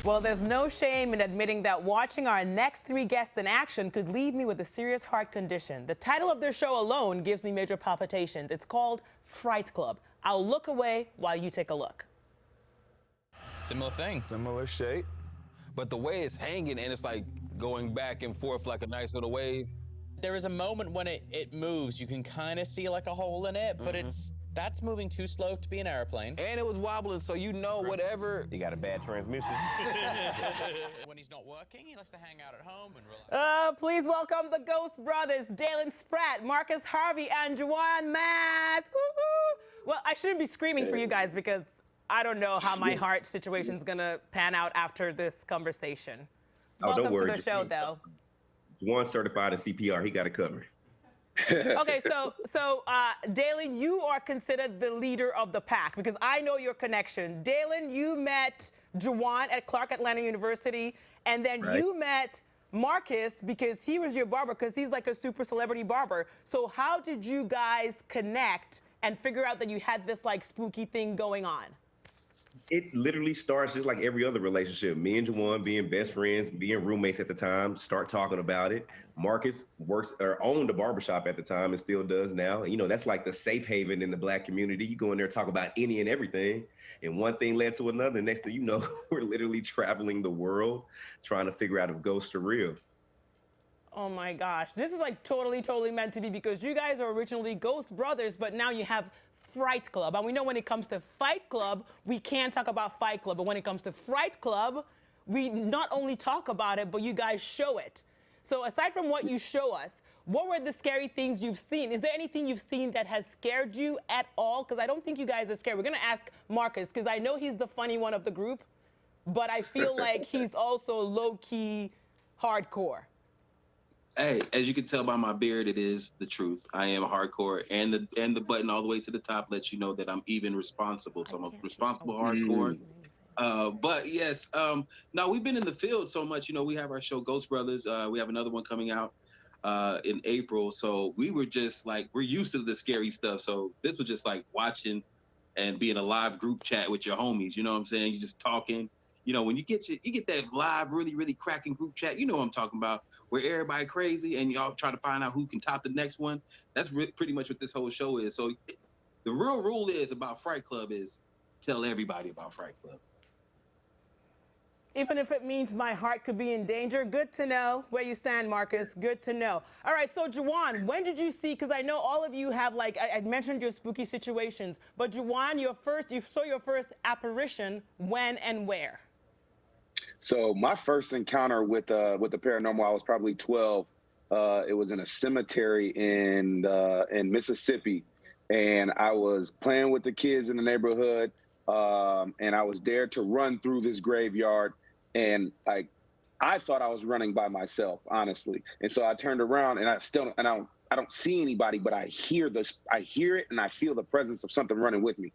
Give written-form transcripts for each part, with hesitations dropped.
Well, there's no shame in admitting that watching our next three guests in action could leave me with a serious heart condition. The title of their show alone gives me major palpitations. It's called Fright Club. I'll look away while you take a look. Similar thing. Similar shape. But the way it's hanging and it's like going back and forth like a nice little wave. There is a moment when it moves. You can kind of see like a hole in it, but that's moving too slow to be an airplane. And it was wobbling, so you know whatever. You got a bad transmission. When he's not working, he likes to hang out at home and relax. Please welcome the Ghost Brothers, Dalen Spratt, Marcus, Harvey and Juwan Mass. Woo-hoo. Well, I shouldn't be screaming for you guys because I don't know how my heart situation's gonna pan out after this conversation. Welcome don't worry. to the show, though. Juwan certified in CPR. He got it covered. Okay, so Dalen, you are considered the leader of the pack because I know your connection. Dalen, you met Juwan at Clark Atlanta University, and then you met Marcus because he was your barber because he's like a super celebrity barber. So how did you guys connect and figure out that you had this like spooky thing going on? It literally starts just like every other relationship. Me and Juwan being best friends, being roommates at the time, start talking about it. Marcus works or owned a barbershop at the time and still does now. You know, that's like the safe haven in the Black community. You go in there and talk about any and everything. And one thing led to another. Next thing you know, we're literally traveling the world trying to figure out if ghosts are real. Oh my gosh, this is like totally meant to be because you guys are originally Ghost Brothers, but now you have Fright Club. And we know when it comes to Fight Club, we can't talk about Fight Club. But when it comes to Fright Club, we not only talk about it, but you guys show it. So aside from what you show us, what were the scary things you've seen? Is there anything you've seen that has scared you at all? Because I don't think you guys are scared. We're going to ask Marcus, because I know he's the funny one of the group, but I feel like he's also low-key hardcore. Hey, as you can tell by my beard, it is the truth. I am hardcore, and the button all the way to the top lets you know that I'm even responsible. So I'm a responsible hardcore. But yes, no, we've been in the field so much. You know, we have our show Ghost Brothers. We have another one coming out in April. So we were just like, we're used to the scary stuff. So this was just like watching and being a live group chat with your homies. You know what I'm saying? You're just talking. You know, when you get that live, really cracking group chat, you know what I'm talking about, where everybody crazy and y'all try to find out who can top the next one. That's pretty much what this whole show is. So the real rule is about Fright Club is tell everybody about Fright Club. Even if it means my heart could be in danger, good to know where you stand, Marcus. Good to know. All right, so Juwan, when did you see, because I know all of you have, like, I mentioned your spooky situations, but Juwan, you saw your first apparition when and where? So my first encounter with the paranormal, I was probably 12. It was in a cemetery in Mississippi, and I was playing with the kids in the neighborhood, and I was dared to run through this graveyard, and I thought I was running by myself, honestly. And so I turned around, and I don't see anybody, but I hear it, and I feel the presence of something running with me.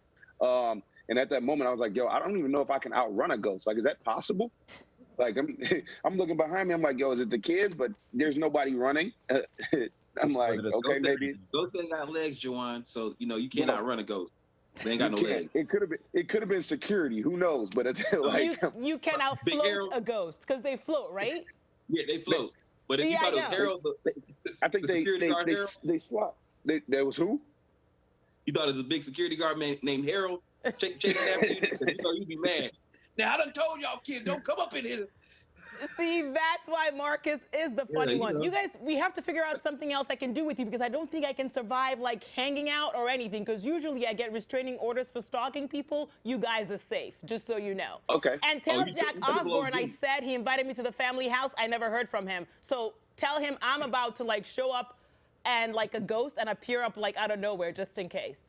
And at that moment, I was like, yo, I don't even know if I can outrun a ghost. Like, is that possible? Like, I'm looking behind me. I'm like, yo, is it the kids? But there's nobody running. I'm like, okay, maybe. Ghosts ain't got legs, Juwan. So, you know, you can't outrun a ghost. They ain't got no legs. It could have been security. Who knows? But like, you can outfloat a ghost because they float, right? Yeah, they float. But if you thought it was Harold, I think they swap. There was who? You thought it was a big security guard named Harold? Chasing after you, you know you'd be mad. Now, I done told y'all kids, don't come up in here. See, that's why Marcus is the funny one. Know. You guys, we have to figure out something else I can do with you because I don't think I can survive like hanging out or anything because usually I get restraining orders for stalking people. You guys are safe, just so you know. Okay. And tell Jack Osbourne I said he invited me to the family house. I never heard from him. So tell him I'm about to like show up and like a ghost and appear up like out of nowhere just in case.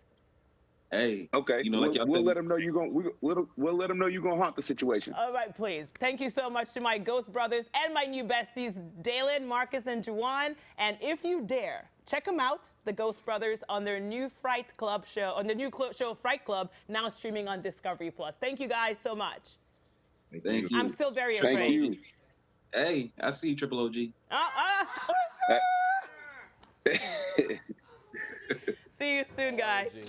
Hey, okay. You know, we'll let them know you're gonna we'll let them know you're gonna haunt the situation. All right, please. Thank you so much to my Ghost Brothers and my new besties, Dalen, Marcus, and Juwan. And if you dare, check them out, the Ghost Brothers, on their new Fright Club show, on the new show Fright Club, now streaming on Discovery Plus. Thank you guys so much. Thank you. I'm still very afraid. Thank you. Hey, I see you, Triple OG. See you soon, guys.